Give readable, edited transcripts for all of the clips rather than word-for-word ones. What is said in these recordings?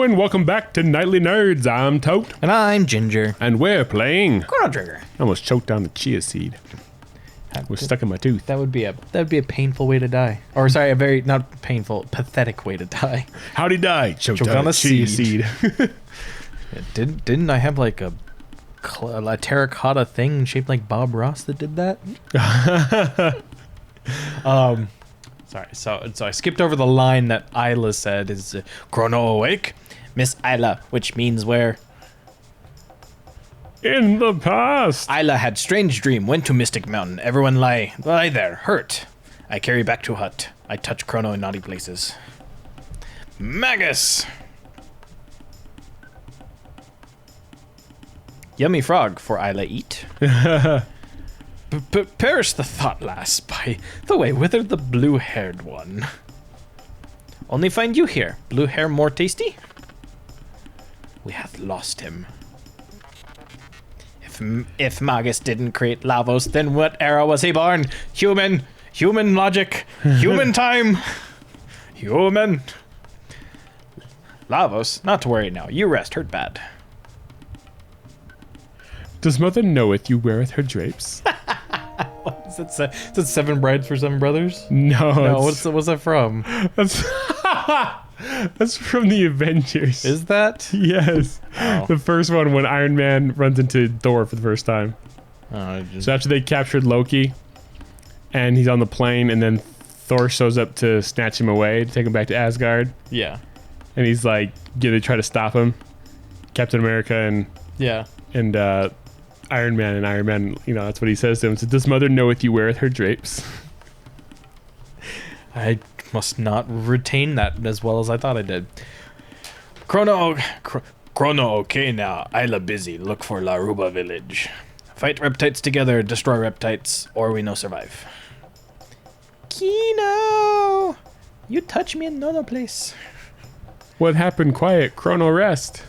and welcome back to Nightly Nerds. I'm Tote. And I'm Ginger. And we're playing Chrono Trigger. I almost choked down the chia seed. It was stuck in my tooth. That would be a painful way to die. Or sorry, a very not painful, pathetic way to die. How'd he die? Choked on a chia seed. Didn't I have like a terracotta thing shaped like Bob Ross that did that? Sorry. So I skipped over the line that Isla said is Chrono awake, Miss Isla, which means where In the past. Isla had strange dream, went to Mystic Mountain. Everyone lie there, hurt. I carry back to hut. I touch Chrono in naughty places. Magus! Yummy frog for Isla eat. Perish the thought, lass, by the way, whither the blue-haired one? Only find you here. Blue hair more tasty? We hath lost him. If Magus didn't create Lavos, then what era was he born? Human logic, human time, human. Lavos, not to worry now. You rest, hurt bad. Does mother knoweth you weareth her drapes? Is that Seven Brides for Seven Brothers? No. What's that from? That's from the Avengers. Is that? Yes. Oh. The first one when Iron Man runs into Thor for the first time. So after they captured Loki, and he's on the plane, and then Thor shows up to snatch him away, to take him back to Asgard. Yeah. And he's like, they try to stop him. Captain America and Iron Man, that's what he says to him. So, does mother knoweth you weareth her drapes? I must not retain that as well as I thought I did. Chrono, okay now. Isla busy. Look for Laruba village. Fight reptites together, destroy reptites, or we no survive. Kino! You touch me in no place. What happened? Quiet. Chrono rest.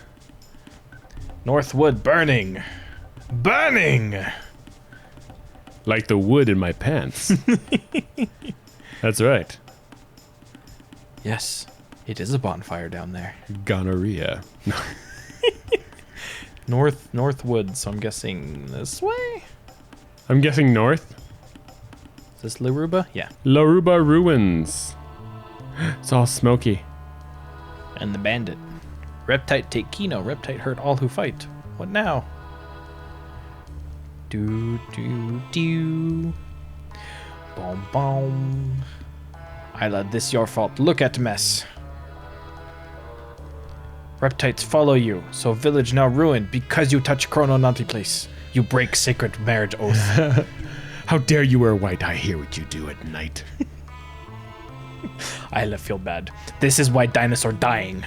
Northwood burning. Burning! Like the wood in my pants. That's right. Yes, it is a bonfire down there. Gonorrhea. Northwood, so I'm guessing this way? I'm guessing north. Is this Laruba? Yeah. Laruba ruins. It's all smoky. And the bandit. Reptite take Kino. Reptite hurt all who fight. What now? Do. Boom, boom. Isla, this your fault. Look at mess. Reptites follow you, so village now ruined because you touch Chrono naughty place. You break sacred marriage oath. How dare you wear white? I hear what you do at night. Isla feel bad. This is why dinosaur dying.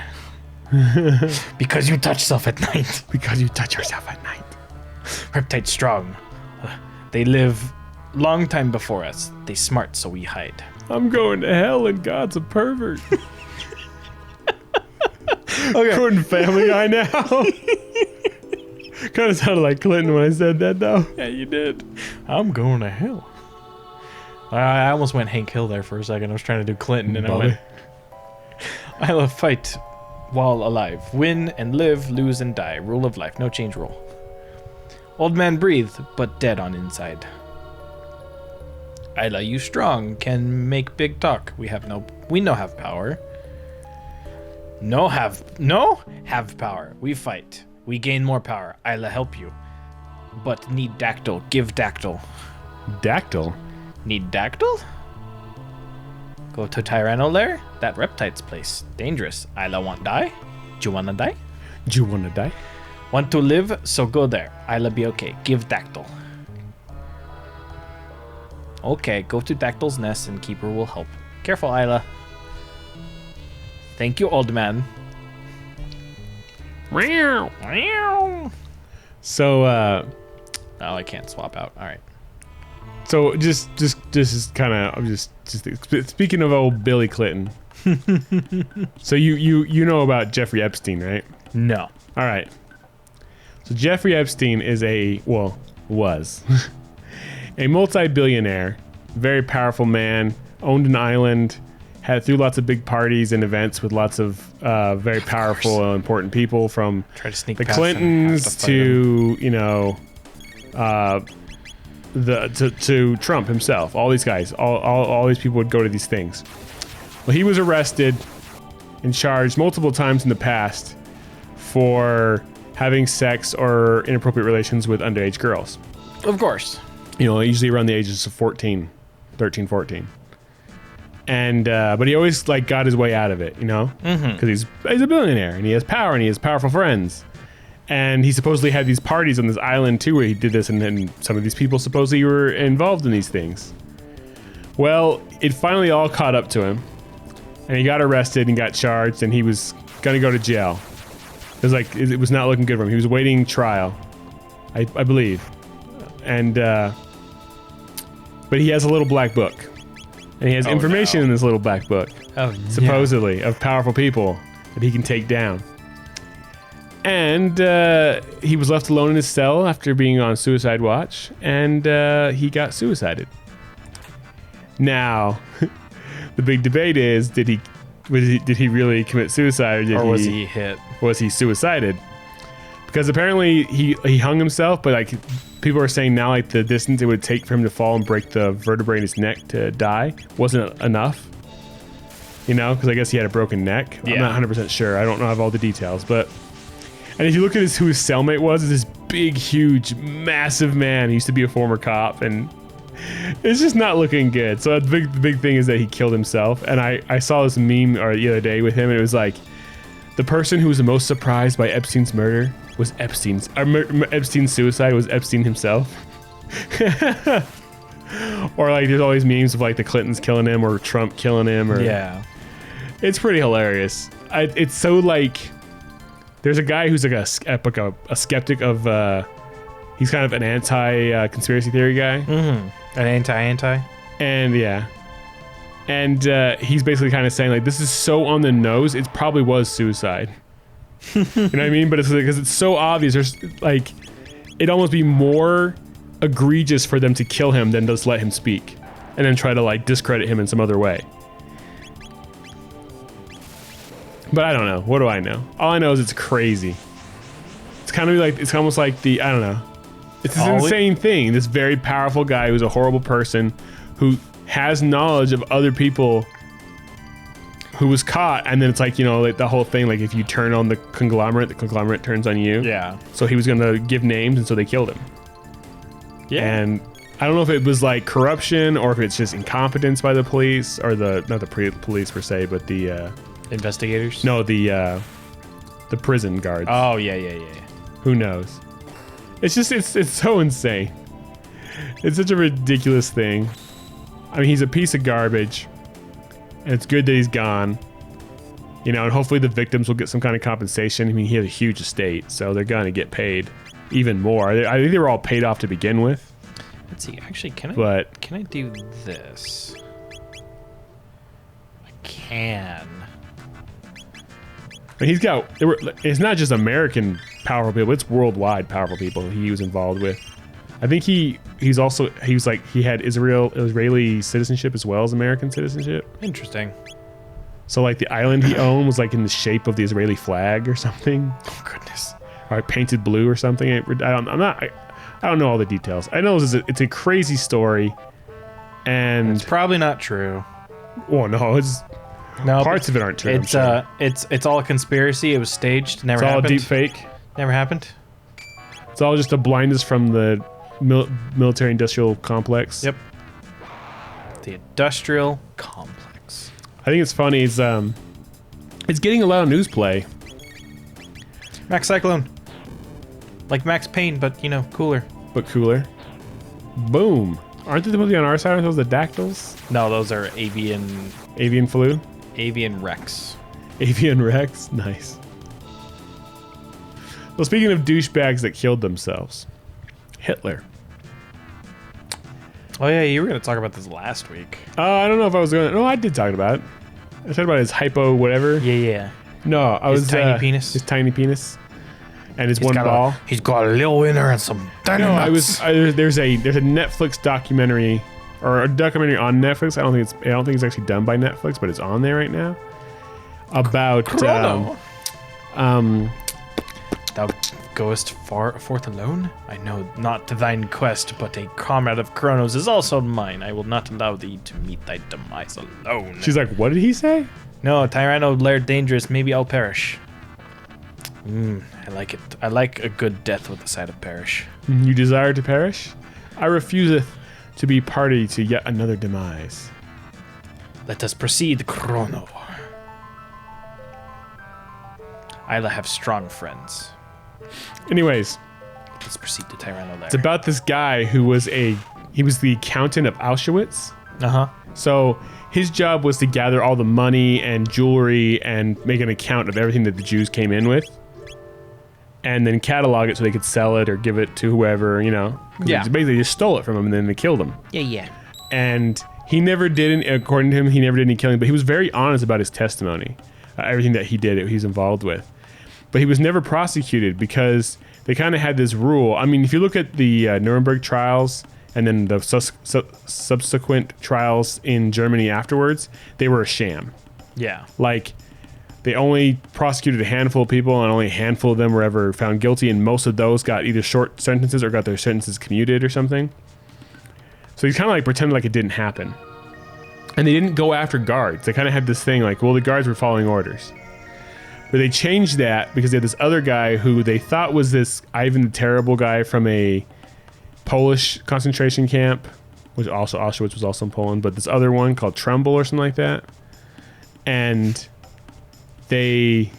Because you touch self at night. Because you touch yourself at night. Reptite strong. They live long time before us. They smart, so we hide. I'm going to hell and God's a pervert. Okay. Couldn't Family Guy now. Kind of sounded like Clinton when I said that, though. Yeah, you did. I'm going to hell. I almost went Hank Hill there for a second. I was trying to do Clinton, and Bobby. I love fight while alive. Win and live, lose and die. Rule of life. No change rule. Old man breathe, but dead on inside. Isla, you strong, can make big talk. We no have power. Have power. We fight. We gain more power. Isla help you. But need dactyl. Give dactyl. Dactyl? Need dactyl? Go to Tyranno lair? That reptite's place. Dangerous. Isla want die? Do you wanna die? Do you want to die? Want to live? So go there. Isla be okay. Give dactyl. Okay, go to Dactyl's nest and Keeper will help. Careful, Isla. Thank you, old man. So, Oh, I can't swap out. All right. So just is kind of, I'm just speaking of old Billy Clinton. So you know about Jeffrey Epstein, right? No. All right. So Jeffrey Epstein was a multi-billionaire, very powerful man, owned an island, threw lots of big parties and events with lots of very powerful and important people, from Try to sneak the past Clintons to to Trump himself. All these guys, all these people would go to these things. Well, he was arrested and charged multiple times in the past for having sex or inappropriate relations with underage girls. Of course. Usually around the ages of 13, 14. And but he always like got his way out of it, because he's a billionaire and he has power and he has powerful friends. And he supposedly had these parties on this island too where he did this, and then some of these people supposedly were involved in these things. Well, it finally all caught up to him, and he got arrested and got charged, and he was gonna go to jail. It was not looking good for him. He was awaiting trial, I believe. And but he has a little black book, and he has information in this little black book, supposedly of powerful people that he can take down. And he was left alone in his cell after being on suicide watch, and he got suicided. Now, the big debate is: did he really commit suicide, or was he hit? Was he suicided? Because apparently he hung himself, but like people are saying now, like the distance it would take for him to fall and break the vertebrae in his neck to die wasn't enough. Because I guess he had a broken neck. Yeah. I'm not 100% sure. I don't have all the details, but. And if you look at who his cellmate was, it's this big, huge, massive man. He used to be a former cop, and it's just not looking good. So the big thing is that he killed himself. And I saw this meme the other day with him, and it was like, the person who was the most surprised by Epstein's murder was Epstein's suicide was Epstein himself. Or like there's all these memes of like the Clintons killing him or Trump killing him. Yeah. It's pretty hilarious. It's so like... There's a guy who's like a skeptic of, he's kind of an anti-conspiracy theory guy. Mm-hmm. An anti. And yeah. And he's basically kind of saying like, this is so on the nose, it probably was suicide. You know what I mean? But it's because it's so obvious, there's like, it'd almost be more egregious for them to kill him than just let him speak. And then try to like discredit him in some other way. But I don't know. What do I know? All I know is it's crazy. It's kind of like, it's almost like I don't know. It's this insane thing. This very powerful guy who's a horrible person who has knowledge of other people who was caught. And then it's like, like the whole thing, like if you turn on the conglomerate turns on you. Yeah. So he was going to give names, and so they killed him. Yeah. And I don't know if it was like corruption or if it's just incompetence by the police or not the police per se, but the... investigators? No, the prison guards. Oh, yeah. Who knows? It's just, it's so insane. It's such a ridiculous thing. I mean, he's a piece of garbage, and it's good that he's gone. And hopefully the victims will get some kind of compensation. I mean, he had a huge estate, so they're going to get paid even more. I think they were all paid off to begin with. Let's see. Actually, can I do this? I can. And it's not just American powerful people, it's worldwide powerful people he was involved with. I think he had Israeli citizenship as well as American citizenship. Interesting. So like the island he owned was like in the shape of the Israeli flag or something. Oh goodness. Or painted blue or something. I don't know all the details. I know it's a crazy story, and it's probably not true. Well, no, parts of it aren't true. It's all a conspiracy. It was staged. Never happened. It's all a deep fake. Never happened. It's all just a blindness from the military-industrial complex. Yep. The industrial complex. I think it's funny. It's getting a lot of news play. Max Cyclone. Like Max Payne, but cooler. But cooler. Boom. Aren't they supposed to be on our side? Are those the dactyls? No, those are avian flu? Avian Rex. Avian Rex? Nice. Well, speaking of douchebags that killed themselves, Hitler. Oh yeah, you were going to talk about this last week. I don't know if I was going to... No, I did talk about it. I talked about his hypo whatever. Yeah. No, his tiny penis. His tiny penis. And his one ball. He's got a little winner and some dynamite. No, there's a Netflix documentary or a documentary on Netflix. I don't think it's actually done by Netflix, but it's on there right now. About Chrono. Thou goest forth alone? I know not thine quest, but a comrade of Chronos is also mine. I will not allow thee to meet thy demise alone. She's like, what did he say? No, Tyranno lair dangerous. Maybe I'll perish. I like it. I like a good death with a side of perish. You desire to perish? I refuseth to be party to yet another demise. Let us proceed, Chrono. I'll have strong friends. Anyways, let's proceed to Tyranno lair. It's about this guy who was the accountant of Auschwitz. So his job was to gather all the money and jewelry and make an account of everything that the Jews came in with, and then catalog it so they could sell it or give it to whoever, you know. Yeah. They basically just stole it from him and then they killed him. Yeah. And he never did, according to him, he never did any killing, but he was very honest about his testimony, everything that he did, he was involved with. But he was never prosecuted because they kind of had this rule. I mean, if you look at the Nuremberg trials and then the subsequent trials in Germany afterwards, they were a sham. Yeah. Like, they only prosecuted a handful of people and only a handful of them were ever found guilty, and most of those got either short sentences or got their sentences commuted or something. So he's kind of like pretending like it didn't happen. And they didn't go after guards. They kind of had this thing like, well, the guards were following orders. But they changed that because they had this other guy who they thought was this Ivan the Terrible guy from a Polish concentration camp, which also Auschwitz was also in Poland, but this other one called Trumbull or something like that. And they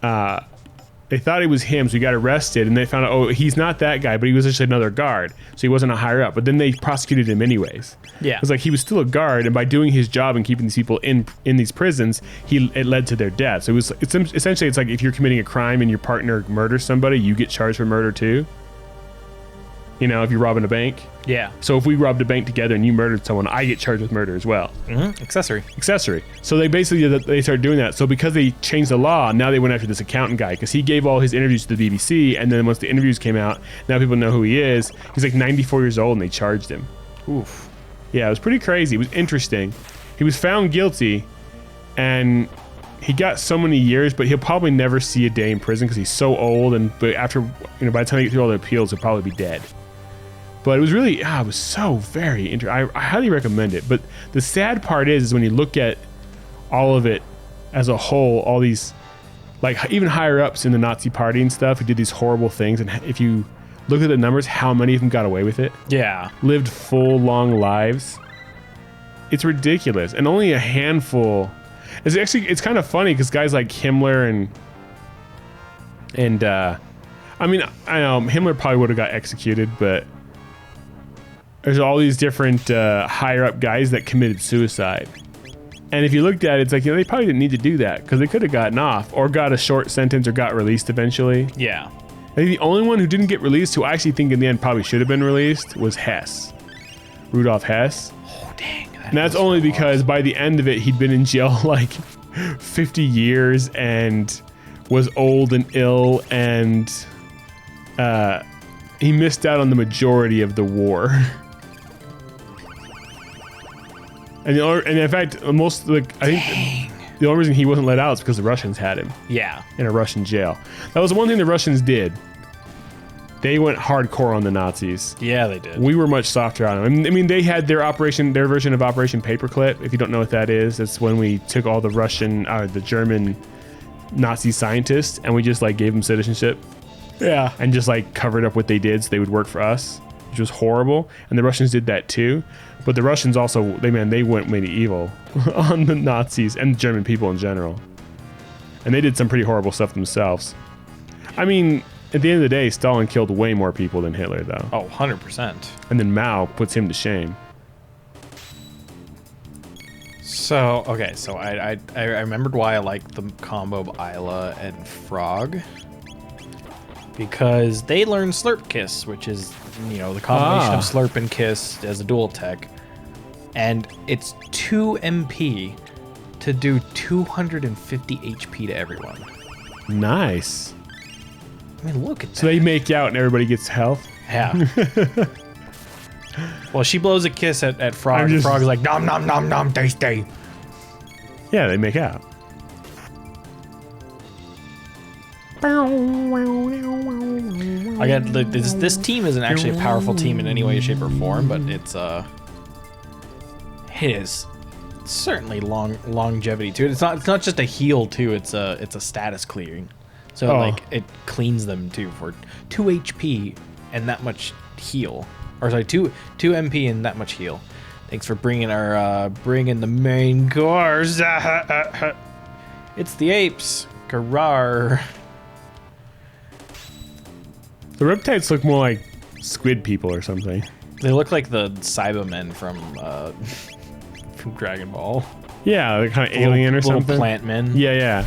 thought it was him, so he got arrested, and they found out, oh, he's not that guy, but he was just another guard, so he wasn't a higher up. But then they prosecuted him anyways. Yeah, it was like he was still a guard, and by doing his job and keeping these people in these prisons, it led to their death. So it's essentially it's like if you're committing a crime and your partner murders somebody, you get charged for murder too. You know, if you're robbing a bank. Yeah. So if we robbed a bank together and you murdered someone, I get charged with murder as well. Accessory. So they started doing that. So because they changed the law, now they went after this accountant guy because he gave all his interviews to the BBC, and then once the interviews came out, now people know who he is. He's like 94 years old, and they charged him. Oof. Yeah, it was pretty crazy. It was interesting. He was found guilty, and he got so many years, but he'll probably never see a day in prison because he's so old. But after, by the time he gets through all the appeals, he'll probably be dead. But it was really, it was so very interesting. I highly recommend it. But the sad part is when you look at all of it as a whole, all these, like even higher ups in the Nazi party and stuff who did these horrible things, and if you look at the numbers, how many of them got away with it? Yeah. Lived full, long lives. It's ridiculous. And only a handful. It's kind of funny because guys like Himmler and I mean, I know Himmler probably would have got executed, but there's all these different higher up guys that committed suicide. And if you looked at it, it's like, they probably didn't need to do that because they could have gotten off or got a short sentence or got released eventually. Yeah. I think the only one who didn't get released, who I actually think in the end probably should have been released, was Hess. Rudolf Hess. Oh, dang. And that's only because by the end of it, he'd been in jail like 50 years and was old and ill, and he missed out on the majority of the war. And in fact, I think the only reason he wasn't let out is because the Russians had him. Yeah. In a Russian jail. That was one thing the Russians did. They went hardcore on the Nazis. Yeah, they did. We were much softer on them. I mean, they had their version of Operation Paperclip. If you don't know what that is, it's when we took all the German Nazi scientists and we just like gave them citizenship. Yeah. And just like covered up what they did so they would work for us, which was horrible. And the Russians did that too. But the Russians also, they went medieval on the Nazis and the German people in general. And they did some pretty horrible stuff themselves. I mean, at the end of the day, Stalin killed way more people than Hitler, though. Oh, 100%. And then Mao puts him to shame. So, okay, so I remembered why I liked the combo of Isla and Frog. Because they learn Slurp Kiss, which is, the combination of Slurp and Kiss as a dual tech. And it's 2 MP to do 250 HP to everyone. Nice. I mean, look at that. So they make out and everybody gets health? Yeah. Well, she blows a kiss at Frog. Frog's like, nom nom nom nom, tasty. Yeah, they make out. Again, this team isn't actually a powerful team in any way, shape, or form, but it is certainly longevity to it. It's not just a heal too. It's a status clearing. So like it cleans them too for 2 HP and that much heal, or sorry, 2 MP and that much heal. Thanks for bringing the main course. It's the apes. Garar. The Riptides look more like squid people or something. They look like the Cybermen from Dragon Ball. Yeah, like kind of alien or something. Plant men. Yeah.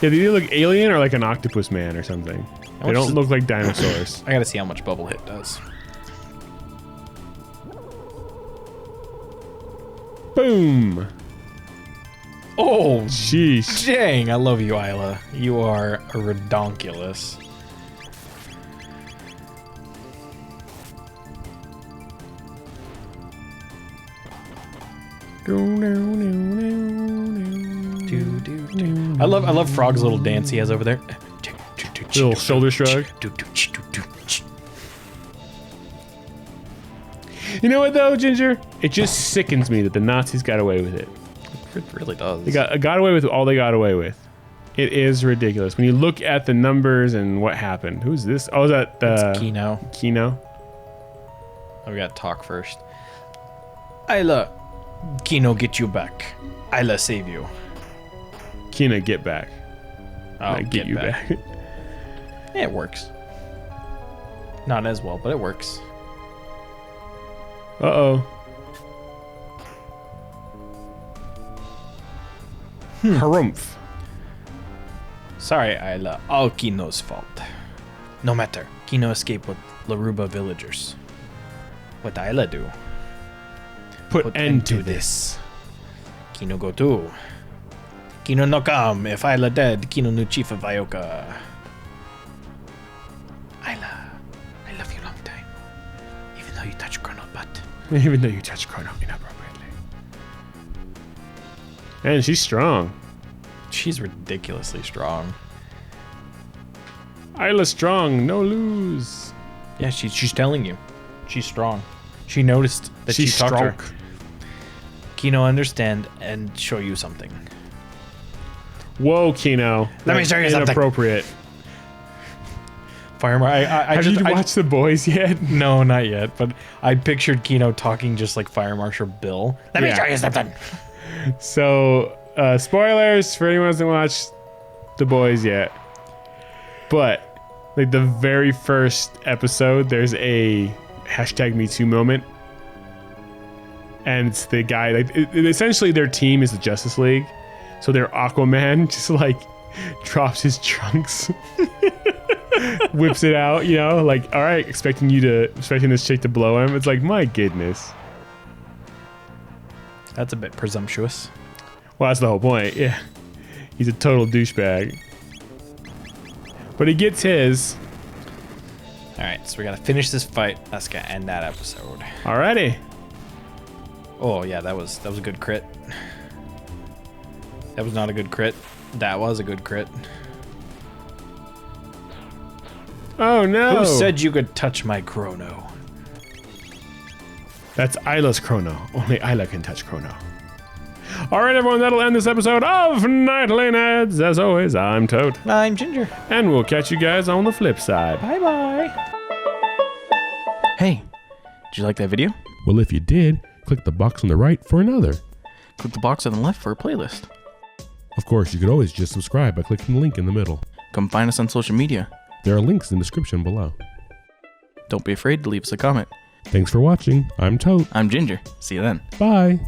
Yeah, they either look alien or like an octopus man or something. They don't look like dinosaurs. I gotta see how much bubble hit does. Boom. Oh, jeez. Dang, I love you, Isla. You are a redonkulous. I love Frog's little dance he has over there. Little shoulder shrug. You know what though, Ginger? It just sickens me that the Nazis got away with it. It really does. They got away with all they got away with. It is ridiculous when you look at the numbers and what happened. Who's this? Oh, is that it's Kino? Kino. Oh, we got talk first. Isla, Kino, get you back. Isla, save you. Kino, get back. Oh, get you back. Yeah, it works. Not as well, but it works. Uh-oh. Harumph. Sorry, Isla. All Kino's fault. No matter. Kino escaped with Laruba villagers. What Isla do? Put end to this. Kino go too. Kino no come. If Isla dead, Kino new chief of Ioka. Isla, I love you long time. Even though you touch Chrono butt. Even though you touch Chrono inappropriately. And she's strong. She's ridiculously strong. Isla strong, no lose. Yeah, she's telling you. She's strong. She noticed that she's she talked strong. to her. Kino, understand and show you something. Whoa, Kino. Let me show you something. Inappropriate. Firemark. Have you watched The Boys yet? No, not yet. But I pictured Kino talking just like Fire Marshal Bill. Let me show you something. So, spoilers for anyone who hasn't watched The Boys yet. But, like the very first episode, there's a #MeToo moment. And it's the guy, like, essentially their team is the Justice League. So their Aquaman just like drops his trunks, whips it out, you know, like, all right, expecting this chick to blow him. It's like, my goodness. That's a bit presumptuous. Well, that's the whole point. Yeah, he's a total douchebag. But he gets his. All right, so we gotta finish this fight. That's gonna end that episode. Alrighty. Oh yeah, that was a good crit. That was not a good crit. That was a good crit. Oh no! Who said you could touch my Chrono? That's Isla's Chrono. Only Isla can touch Chrono. Alright everyone, that'll end this episode of Nightly Neds. As always, I'm Tote. I'm Ginger. And we'll catch you guys on the flip side. Bye bye. Hey, did you like that video? Well, if you did, click the box on the right for another. Click the box on the left for a playlist. Of course, you could always just subscribe by clicking the link in the middle. Come find us on social media. There are links in the description below. Don't be afraid to leave us a comment. Thanks for watching. I'm Tote. I'm Ginger. See you then. Bye.